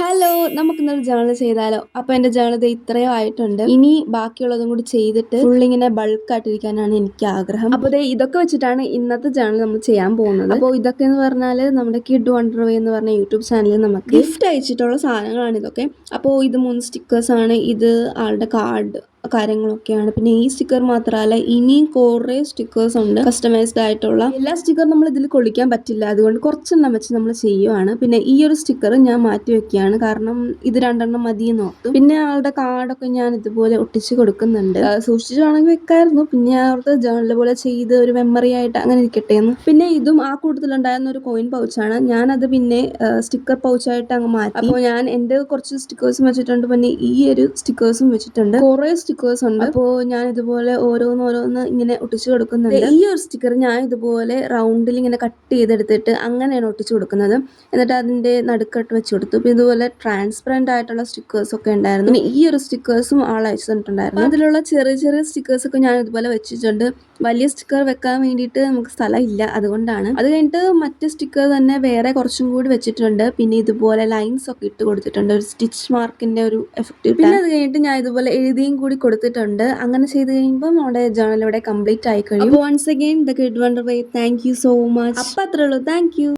Hello, നമുക്കിന്നൊരു journal ചെയ്താലോ? അപ്പൊ എന്റെ ജേണൽ ദേ ഇത്രയും ആയിട്ടുണ്ട്. ഇനി ബാക്കിയുള്ളതും കൂടി ചെയ്തിട്ട് ഫുള്ളിങ്ങനെ ബൾക്കായിട്ടിരിക്കാനാണ് എനിക്ക് ആഗ്രഹം. അപ്പൊ ദേ ഇതൊക്കെ വെച്ചിട്ടാണ് ഇന്നത്തെ ജേണൽ നമ്മൾ ചെയ്യാൻ പോകുന്നത്. അപ്പോൾ ഇതൊക്കെ എന്ന് പറഞ്ഞാല് നമ്മുടെ കിഡ് വണ്ടർവേ എന്ന് പറഞ്ഞ യൂട്യൂബ് ചാനലിൽ നമുക്ക് ഗിഫ്റ്റ് അയച്ചിട്ടുള്ള സാധനങ്ങളാണ് ഇതൊക്കെ. അപ്പോൾ ഇത് 3 സ്റ്റിക്കേഴ്സ് ആണ്. ഇത് ആളുടെ കാർഡ് കാര്യങ്ങളൊക്കെയാണ്. പിന്നെ ഈ സ്റ്റിക്കർ മാത്രമല്ല, ഇനിയും കുറേ സ്റ്റിക്കേഴ്സ് ഉണ്ട് കസ്റ്റമൈസ്ഡ് ആയിട്ടുള്ള. എല്ലാ സ്റ്റിക്കറും നമ്മൾ ഇതിൽ കൊള്ളിക്കാൻ പറ്റില്ല, അതുകൊണ്ട് കുറച്ചെണ്ണം വെച്ച് നമ്മൾ ചെയ്യുവാണ്. പിന്നെ ഈ ഒരു സ്റ്റിക്കർ ഞാൻ മാറ്റി വെക്കുകയാണ്, കാരണം ഇത് 2 മതി എന്ന് ഓർത്തു. പിന്നെ ആളുടെ കാർഡൊക്കെ ഞാൻ ഇതുപോലെ ഒട്ടിച്ച് കൊടുക്കുന്നുണ്ട്. സൂക്ഷിച്ചു വേണമെങ്കിൽ വെക്കായിരുന്നു. പിന്നെ അവർക്ക് ജേണൽ പോലെ ചെയ്ത് ഒരു മെമ്മറി ആയിട്ട് അങ്ങനെ ഇരിക്കട്ടെ എന്ന്. പിന്നെ ഇതും ആ കൂട്ടത്തിലുണ്ടായിരുന്ന ഒരു കോയിൻ പൗച്ചാണ്. ഞാനത് പിന്നെ സ്റ്റിക്കർ പൗച്ചായിട്ട് അങ്ങ് മാറ്റി. അപ്പോൾ ഞാൻ എൻ്റെ കുറച്ച് സ്റ്റിക്കേഴ്സും വെച്ചിട്ടുണ്ട്, പിന്നെ ഈ ഒരു സ്റ്റിക്കേഴ്സും വെച്ചിട്ടുണ്ട്. കുറേ സ്റ്റിക്കേഴ്സ് ഉണ്ട്. അപ്പോൾ ഞാൻ ഇതുപോലെ ഓരോന്ന് ഇങ്ങനെ ഒട്ടിച്ചു കൊടുക്കുന്നുണ്ട്. ഈ ഒരു സ്റ്റിക്കർ ഞാൻ ഇതുപോലെ റൗണ്ടിൽ ഇങ്ങനെ കട്ട് ചെയ്തെടുത്തിട്ട് അങ്ങനെയാണ് ഒട്ടിച്ചു കൊടുക്കുന്നത്. എന്നിട്ട് അതിന്റെ നടുക്കട്ട് വെച്ച് കൊടുത്തു. പിന്നെ ഇതുപോലെ ട്രാൻസ്പെറന്റ് ആയിട്ടുള്ള സ്റ്റിക്കേഴ്സ് ഒക്കെ ഉണ്ടായിരുന്നു. പിന്നെ ഈ ഒരു സ്റ്റിക്കേഴ്സും ആൾ അയച്ചു തന്നിട്ടുണ്ടായിരുന്നു. അതിലുള്ള ചെറിയ ചെറിയ സ്റ്റിക്കേഴ്സ് ഒക്കെ ഞാൻ ഇതുപോലെ വെച്ചിട്ടുണ്ട്. വലിയ സ്റ്റിക്കർ വെക്കാൻ വേണ്ടിയിട്ട് നമുക്ക് സ്ഥലം ഇല്ല, അതുകൊണ്ടാണ്. അത് കഴിഞ്ഞിട്ട് മറ്റു സ്റ്റിക്കർ തന്നെ വേറെ കുറച്ചും കൂടി വെച്ചിട്ടുണ്ട്. പിന്നെ ഇതുപോലെ ലൈൻസ് ഒക്കെ ഇട്ട് കൊടുത്തിട്ടുണ്ട്, ഒരു സ്റ്റിച്ച് മാർക്കിന്റെ ഒരു എഫക്റ്റ്. പിന്നെ അത് കഴിഞ്ഞിട്ട് ഞാൻ ഇതുപോലെ എഴുതിയും കൂടി കൊടുത്തിട്ടുണ്ട്. അങ്ങനെ ചെയ്ത് കഴിയുമ്പോൾ നമ്മുടെ ജേണൽ ഇവിടെ കംപ്ലീറ്റ് ആയി കഴിയും. അപ്പോൾ once again the kid wonderway, thank you so much. അപ്പം അത്രേ ഉള്ളൂ. Thank U.